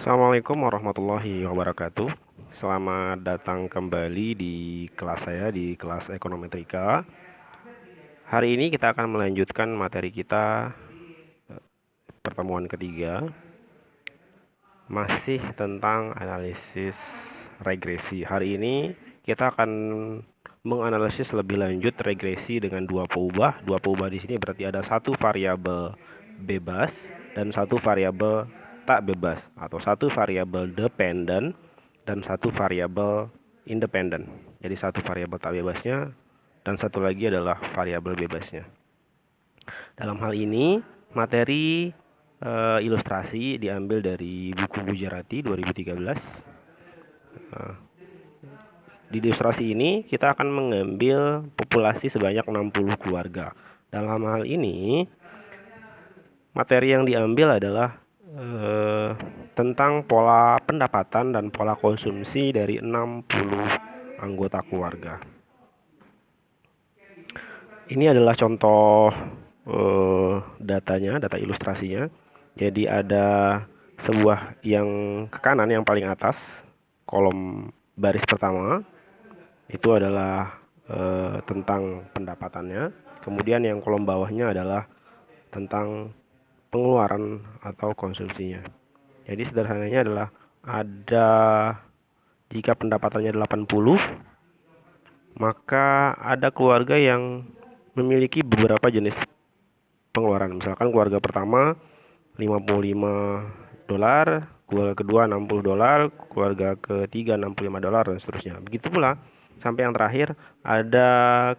Assalamualaikum warahmatullahi wabarakatuh. Selamat datang kembali di kelas saya di kelas Ekonometrika. Hari ini kita akan melanjutkan materi kita pertemuan ketiga, masih tentang analisis regresi. Hari ini kita akan menganalisis lebih lanjut regresi dengan dua peubah. Dua peubah di sini berarti ada satu variabel bebas dan satu variabel tak bebas, atau satu variabel dependent dan satu variabel independent. Jadi satu variabel tak bebasnya dan satu lagi adalah variabel bebasnya. Dalam hal ini materi ilustrasi diambil dari buku Gujarati 2013. Di ilustrasi ini kita akan mengambil populasi sebanyak 60 keluarga. Dalam hal ini materi yang diambil adalah tentang pola pendapatan dan pola konsumsi dari 60 anggota keluarga. Ini adalah contoh datanya, data ilustrasinya. Jadi ada sebuah yang ke kanan yang paling atas, kolom baris pertama, itu adalah tentang pendapatannya. Kemudian yang kolom bawahnya adalah tentang pengeluaran atau konsumsinya. Jadi sederhananya adalah ada jika pendapatannya 80, maka ada keluarga yang memiliki beberapa jenis pengeluaran. Misalkan keluarga pertama $55, keluarga kedua $60, keluarga ketiga $65 dan seterusnya. Begitu pula sampai yang terakhir ada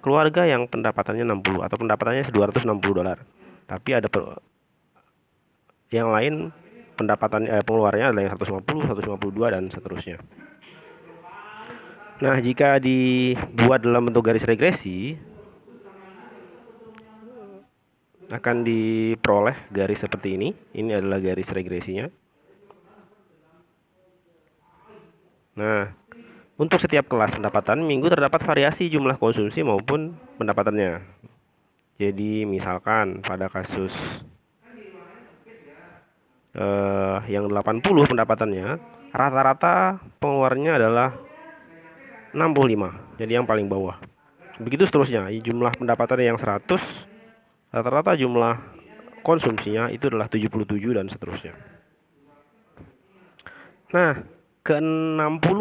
keluarga yang pendapatannya 60 atau pendapatannya $260. Tapi ada yang lain pendapatan pengeluarannya adalah yang 150, 152 dan seterusnya. Nah, jika dibuat dalam bentuk garis regresi, akan diperoleh garis seperti ini. Ini adalah garis regresinya. Nah, untuk setiap kelas pendapatan minggu terdapat variasi jumlah konsumsi maupun pendapatannya. Jadi misalkan pada kasus yang 80 pendapatannya, rata-rata pengeluarannya adalah 65. Jadi yang paling bawah. Begitu seterusnya, jumlah pendapatan yang 100, rata-rata jumlah konsumsinya itu adalah 77 dan seterusnya. Nah, ke-60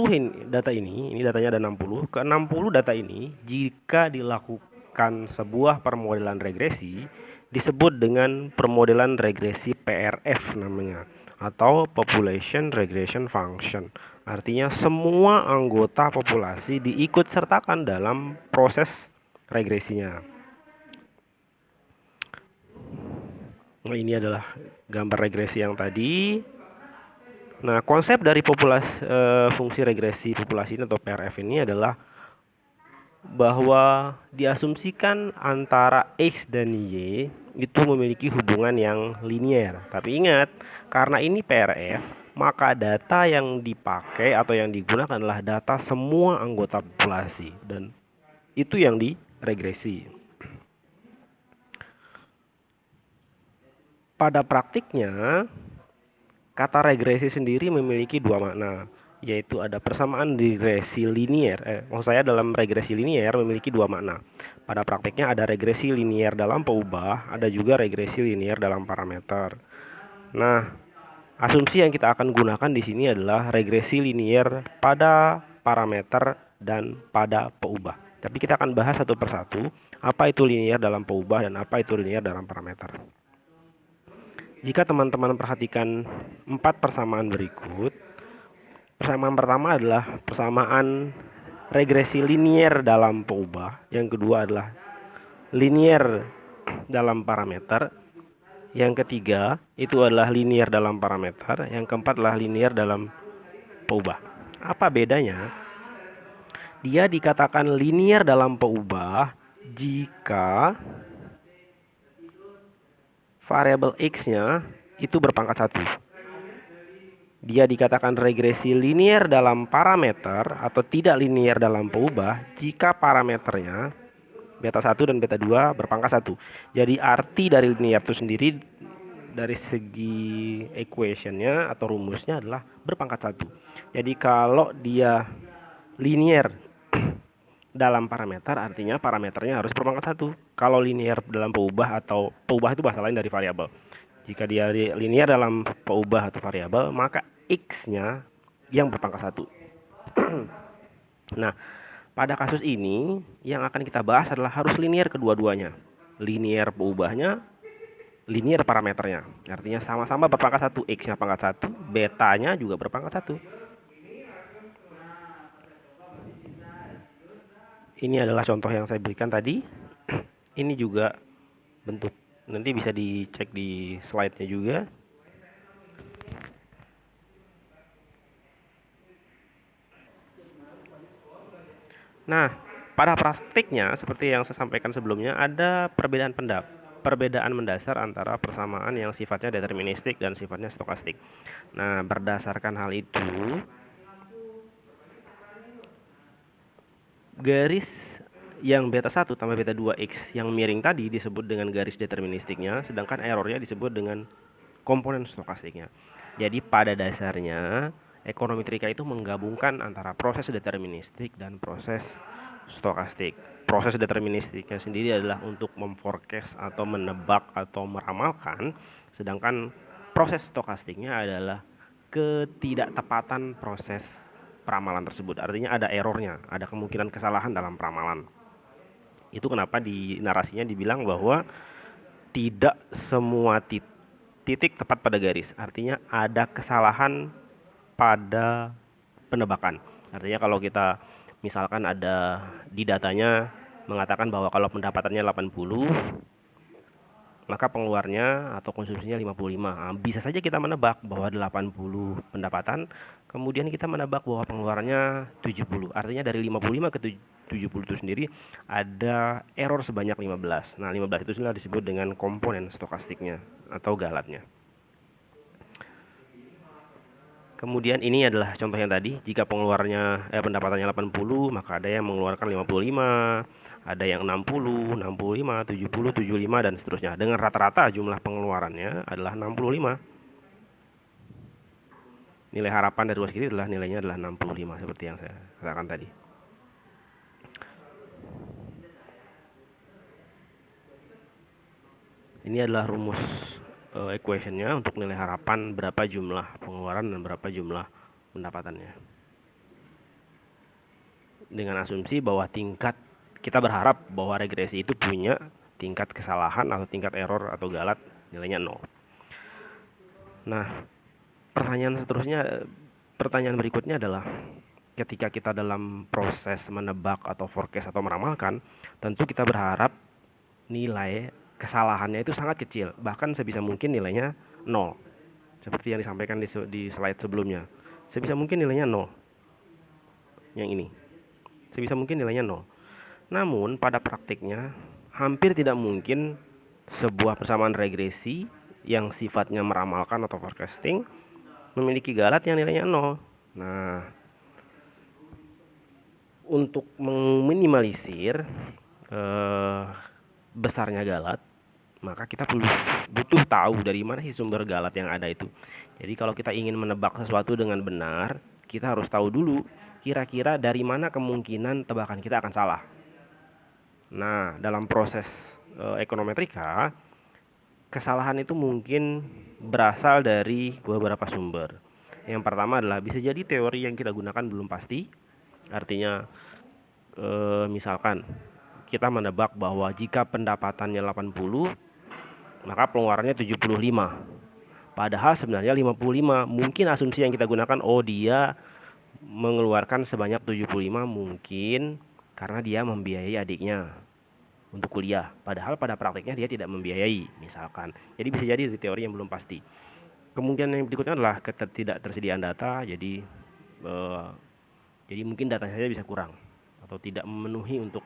data ini datanya ada 60. Ke-60 data ini jika dilakukan sebuah permodelan regresi disebut dengan permodelan regresi PRF namanya, atau Population Regression Function. Artinya semua anggota populasi diikut sertakan dalam proses regresinya. Nah, ini adalah gambar regresi yang tadi. Nah, konsep dari fungsi regresi populasi atau PRF ini adalah bahwa diasumsikan antara X dan Y itu memiliki hubungan yang linier. Tapi ingat, karena ini PRF, maka data yang dipakai atau yang digunakan adalah data semua anggota populasi, dan itu yang diregresi. Pada praktiknya, kata regresi sendiri memiliki dua makna, yaitu ada persamaan regresi linier. Maksud saya dalam regresi linier memiliki dua makna. Pada praktiknya ada regresi linier dalam peubah, ada juga regresi linier dalam parameter. Nah, asumsi yang kita akan gunakan di sini adalah regresi linier pada parameter dan pada peubah. Tapi kita akan bahas satu persatu, apa itu linier dalam peubah dan apa itu linier dalam parameter. Jika teman-teman perhatikan 4 persamaan berikut, persamaan pertama adalah persamaan regresi linier dalam peubah, yang kedua adalah linier dalam parameter, yang ketiga itu adalah linier dalam parameter, yang keempat adalah linier dalam peubah. Apa bedanya? Dia dikatakan linier dalam peubah jika variabel X-nya itu berpangkat 1. Dia dikatakan regresi linier dalam parameter atau tidak linier dalam peubah jika parameternya beta 1 dan beta 2 berpangkat 1. Jadi arti dari linier itu sendiri dari segi equationnya atau rumusnya adalah berpangkat satu. Jadi kalau dia linear dalam parameter, artinya parameternya harus berpangkat satu. Kalau linear dalam peubah, atau peubah itu bahasa lain dari variabel. Jika dia linear dalam peubah atau variabel, maka x-nya yang berpangkat satu. Nah, pada kasus ini yang akan kita bahas adalah harus linear kedua-duanya. Linear peubahnya, linear parameternya. Artinya sama-sama berpangkat satu, x-nya pangkat satu, betanya juga berpangkat satu. Ini adalah contoh yang saya berikan tadi. Ini juga bentuk, nanti bisa dicek di slide-nya juga. Nah, pada praktiknya seperti yang saya sampaikan sebelumnya, ada perbedaan mendasar antara persamaan yang sifatnya deterministik dan sifatnya stokastik. Nah, berdasarkan hal itu, garis yang beta 1 tambah beta 2x yang miring tadi disebut dengan garis deterministiknya, sedangkan errornya disebut dengan komponen stokastiknya. Jadi pada dasarnya ekonometrika itu menggabungkan antara proses deterministik dan proses stokastik. Proses deterministiknya sendiri adalah untuk memforecast atau menebak atau meramalkan, sedangkan proses stokastiknya adalah ketidaktepatan proses peramalan tersebut. Artinya ada errornya, ada kemungkinan kesalahan dalam peramalan. Itu kenapa di narasinya dibilang bahwa tidak semua titik tepat pada garis. Artinya ada kesalahan pada penebakan. Artinya kalau kita misalkan ada di datanya mengatakan bahwa kalau pendapatannya 80, maka pengeluarnya atau konsumsinya 55. Nah, bisa saja kita menebak bahwa 80 pendapatan, kemudian kita menebak bahwa pengeluarannya 70. Artinya dari 55 ke 70 itu sendiri ada error sebanyak 15. Nah, 15 itu sudah disebut dengan komponen stokastiknya atau galatnya. Kemudian ini adalah contoh yang tadi, jika pengeluarannya pendapatannya 80, maka ada yang mengeluarkan 55, ada yang 60, 65, 70, 75 dan seterusnya. Dengan rata-rata jumlah pengeluarannya adalah 65. Nilai harapan dari ruas kiri adalah nilainya adalah 65 seperti yang saya katakan tadi. Ini adalah rumus equationnya untuk nilai harapan berapa jumlah pengeluaran dan berapa jumlah pendapatannya. Dengan asumsi bahwa kita berharap bahwa regresi itu punya tingkat kesalahan atau tingkat error atau galat nilainya 0. Nah, pertanyaan berikutnya adalah ketika kita dalam proses menebak atau forecast atau meramalkan, tentu kita berharap nilai kesalahannya itu sangat kecil, bahkan sebisa mungkin nilainya 0. Seperti yang disampaikan di slide sebelumnya. Sebisa mungkin nilainya 0. Yang ini. Sebisa mungkin nilainya 0. Namun pada praktiknya hampir tidak mungkin sebuah persamaan regresi yang sifatnya meramalkan atau forecasting memiliki galat yang nilainya 0. Nah, untuk meminimalisir besarnya galat, maka kita butuh tahu dari mana sih sumber galat yang ada itu. Jadi kalau kita ingin menebak sesuatu dengan benar, kita harus tahu dulu kira-kira dari mana kemungkinan tebakan kita akan salah. Nah, dalam proses ekonometrika, kesalahan itu mungkin berasal dari beberapa sumber. Yang pertama adalah bisa jadi teori yang kita gunakan belum pasti. Artinya misalkan kita menebak bahwa jika pendapatannya 80, maka pengeluarannya 75. Padahal sebenarnya 55. Mungkin asumsi yang kita gunakan, oh dia mengeluarkan sebanyak 75 mungkin karena dia membiayai adiknya untuk kuliah. Padahal pada praktiknya dia tidak membiayai, misalkan. Jadi bisa jadi dari teori yang belum pasti. Kemungkinan yang berikutnya adalah ketidaktersediaan data. Jadi mungkin datanya saja bisa kurang atau tidak memenuhi untuk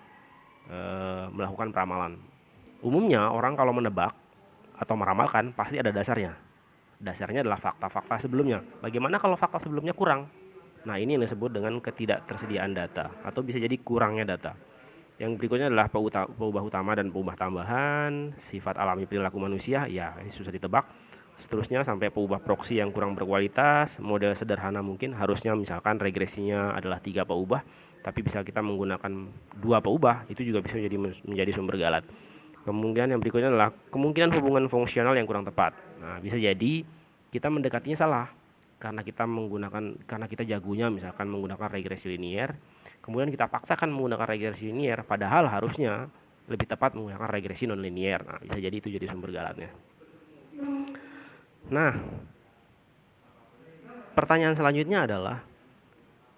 melakukan peramalan. Umumnya orang kalau menebak atau meramalkan pasti ada dasarnya. Dasarnya adalah fakta-fakta sebelumnya. Bagaimana kalau fakta sebelumnya kurang? Nah, ini yang disebut dengan ketidaktersediaan data atau bisa jadi kurangnya data. Yang berikutnya adalah peubah utama dan peubah tambahan, sifat alami perilaku manusia, ya ini susah ditebak. seterusnya sampai peubah proksi yang kurang berkualitas. Model sederhana mungkin harusnya misalkan regresinya adalah 3 peubah, tapi bisa kita menggunakan 2 peubah, itu juga bisa menjadi sumber galat. Kemudian yang berikutnya adalah kemungkinan hubungan fungsional yang kurang tepat. Nah, bisa jadi kita mendekatinya salah karena kita jagonya misalkan menggunakan regresi linier, kemudian kita paksakan menggunakan regresi linier, padahal harusnya lebih tepat menggunakan regresi non linier. Nah, bisa jadi itu jadi sumber galatnya. Nah, pertanyaan selanjutnya adalah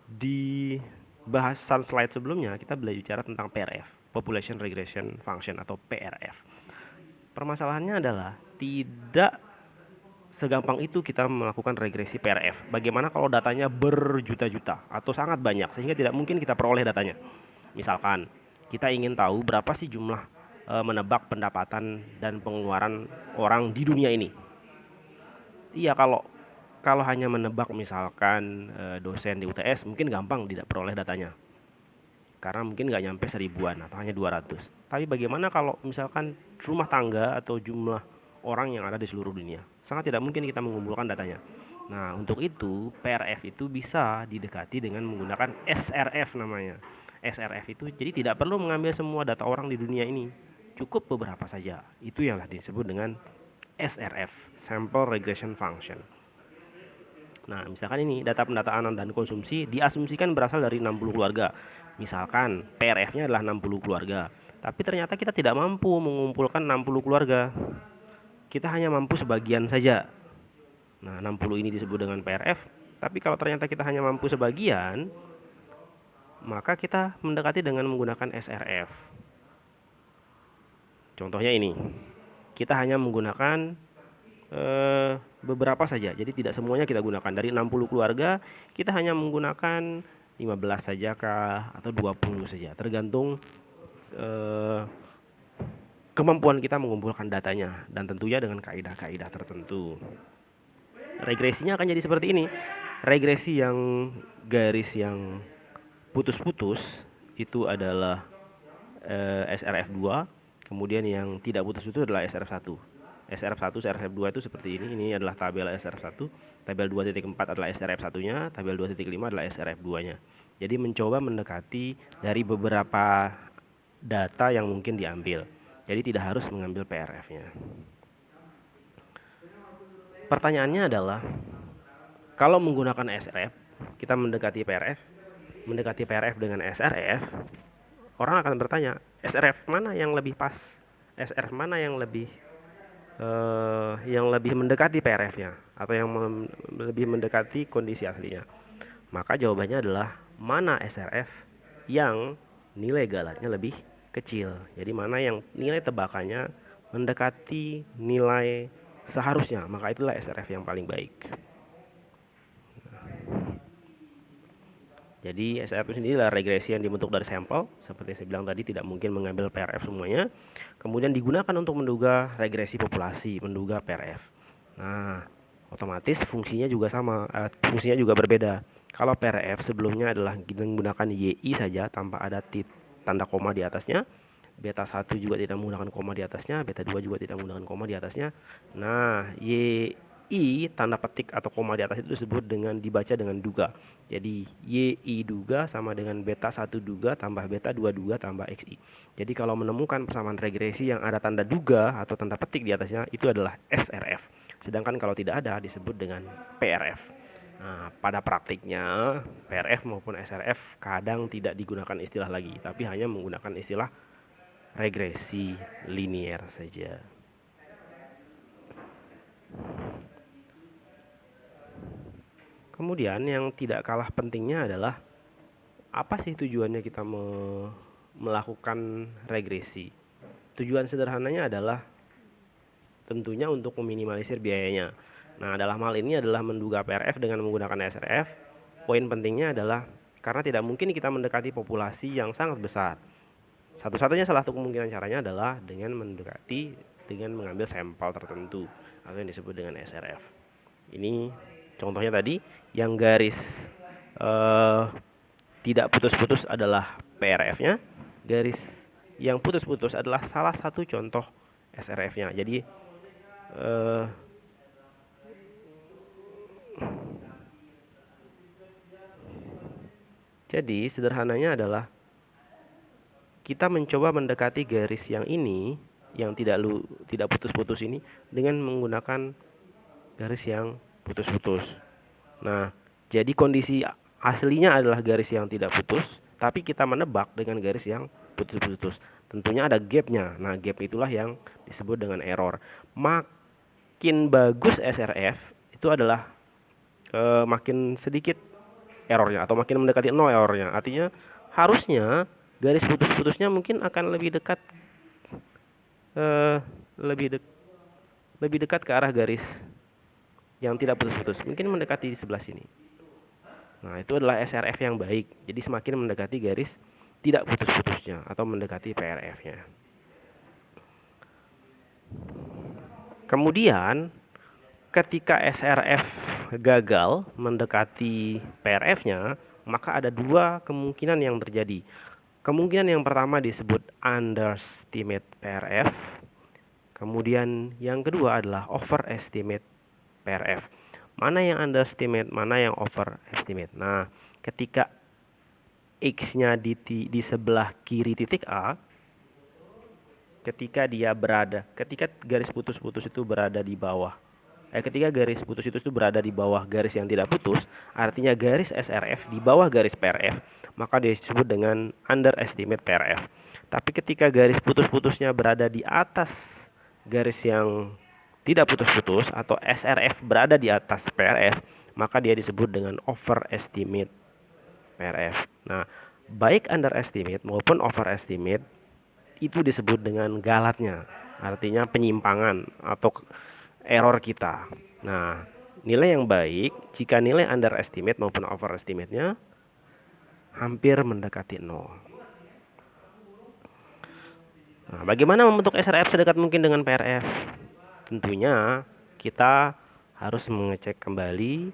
di bahasan slide sebelumnya kita belajar tentang PRF, Population Regression Function atau PRF. Permasalahannya adalah tidak segampang itu kita melakukan regresi PRF. Bagaimana kalau datanya berjuta-juta atau sangat banyak sehingga tidak mungkin kita peroleh datanya. Misalkan kita ingin tahu berapa sih jumlah menebak pendapatan dan pengeluaran orang di dunia ini. Iya, kalau hanya menebak misalkan dosen di UTS mungkin gampang tidak peroleh datanya. Karena mungkin nggak nyampe 1000-an atau hanya 200. Tapi bagaimana kalau misalkan rumah tangga atau jumlah orang yang ada di seluruh dunia? Sangat tidak mungkin kita mengumpulkan datanya. Nah, untuk itu PRF itu bisa didekati dengan menggunakan SRF namanya. SRF itu jadi tidak perlu mengambil semua data orang di dunia ini. Cukup beberapa saja. Itu yang disebut dengan SRF, Sample Regression Function. Nah, misalkan ini data pendataan dan konsumsi diasumsikan berasal dari 60 keluarga. Misalkan PRF-nya adalah 60 keluarga. Tapi ternyata kita tidak mampu mengumpulkan 60 keluarga. Kita hanya mampu sebagian saja. Nah, 60 ini disebut dengan PRF. Tapi kalau ternyata kita hanya mampu sebagian, maka kita mendekati dengan menggunakan SRF. Contohnya ini. Kita hanya menggunakan beberapa saja. Jadi tidak semuanya kita gunakan. Dari 60 keluarga, kita hanya menggunakan 15 saja kah atau 20 saja, tergantung kemampuan kita mengumpulkan datanya dan tentunya dengan kaidah-kaidah tertentu. Regresinya akan jadi seperti ini. Regresi yang garis yang putus-putus itu adalah SRF2, kemudian yang tidak putus-putus adalah SRF1. SRF1, SRF2 itu seperti ini. Ini adalah tabel SRF1. Tabel 2.4 adalah SRF1-nya, tabel 2.5 adalah SRF2-nya. Jadi mencoba mendekati dari beberapa data yang mungkin diambil. Jadi tidak harus mengambil PRF-nya. Pertanyaannya adalah, kalau menggunakan SRF, kita mendekati PRF dengan SRF, orang akan bertanya, SRF mana yang lebih pas? SRF mana yang lebih mendekati PRF-nya atau yang lebih mendekati kondisi aslinya? Maka jawabannya adalah mana SRF yang nilai galatnya lebih kecil. Jadi mana yang nilai tebakannya mendekati nilai seharusnya, maka itulah SRF yang paling baik. Jadi SRF itu sendiri adalah regresi yang dibentuk dari sampel. Seperti saya bilang tadi, tidak mungkin mengambil PRF semuanya. Kemudian digunakan untuk menduga regresi populasi, menduga PRF. Nah, otomatis fungsinya juga sama, fungsinya juga berbeda. Kalau PRF sebelumnya adalah menggunakan YI saja tanpa ada tanda koma di atasnya. Beta 1 juga tidak menggunakan koma di atasnya, beta 2 juga tidak menggunakan koma di atasnya. Nah, YI tanda petik atau koma di atas itu disebut dengan dibaca dengan duga. Jadi YI duga sama dengan beta 1 duga tambah beta 2 duga tambah XI. Jadi kalau menemukan persamaan regresi yang ada tanda duga atau tanda petik di atasnya, itu adalah SRF. Sedangkan kalau tidak ada disebut dengan PRF. Nah, pada praktiknya PRF maupun SRF kadang tidak digunakan istilah lagi, tapi hanya menggunakan istilah regresi linier saja. Kemudian yang tidak kalah pentingnya adalah apa sih tujuannya kita melakukan regresi? Tujuan sederhananya adalah tentunya untuk meminimalisir biayanya. Nah, dalam hal ini adalah menduga PRF dengan menggunakan SRF. Poin pentingnya adalah karena tidak mungkin kita mendekati populasi yang sangat besar. Satu-satunya salah satu kemungkinan caranya adalah dengan mendekati dengan mengambil sampel tertentu atau yang disebut dengan SRF. Ini contohnya tadi, yang garis tidak putus-putus adalah PRF-nya, garis yang putus-putus adalah salah satu contoh SRF-nya. Jadi Jadi sederhananya adalah kita mencoba mendekati garis yang ini, yang tidak putus-putus ini, dengan menggunakan garis yang putus-putus. Nah, jadi kondisi aslinya adalah garis yang tidak putus, tapi kita menebak dengan garis yang putus-putus. Tentunya ada gapnya. Nah, gap itulah yang disebut dengan error. Makin bagus SRF itu adalah makin sedikit errornya atau makin mendekati nol errornya. Artinya harusnya garis putus-putusnya mungkin akan lebih dekat eh, lebih dek, lebih dekat ke arah garis yang tidak putus-putus. Mungkin mendekati di sebelah sini. Nah, itu adalah SRF yang baik. Jadi semakin mendekati garis tidak putus-putusnya atau mendekati PRF-nya. Kemudian ketika SRF gagal mendekati PRF-nya, maka ada dua kemungkinan yang terjadi. Kemungkinan yang pertama disebut underestimate PRF. Kemudian yang kedua adalah overestimate PRF. Mana yang underestimate, mana yang overestimate. Nah, ketika X-nya di sebelah kiri titik A, ketika garis putus-putus itu berada di bawah. Ketika garis putus itu berada di bawah garis yang tidak putus, artinya garis SRF di bawah garis PRF, maka disebut dengan underestimate PRF. Tapi ketika garis putus-putusnya berada di atas garis yang tidak putus-putus atau SRF berada di atas PRF, maka dia disebut dengan overestimate PRF. Nah, baik underestimate maupun overestimate itu disebut dengan galatnya, artinya penyimpangan atau error kita. Nah, nilai yang baik jika nilai underestimate maupun overestimate-nya hampir mendekati 0. Nah, bagaimana membentuk SRF sedekat mungkin dengan PRF? Tentunya kita harus mengecek kembali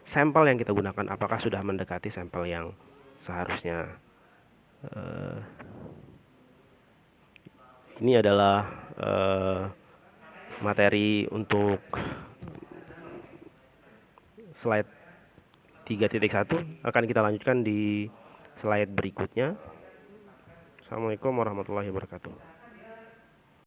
sampel yang kita gunakan apakah sudah mendekati sampel yang seharusnya. Ini adalah materi untuk slide 3.1. Akan kita lanjutkan di slide berikutnya. Assalamualaikum warahmatullahi wabarakatuh.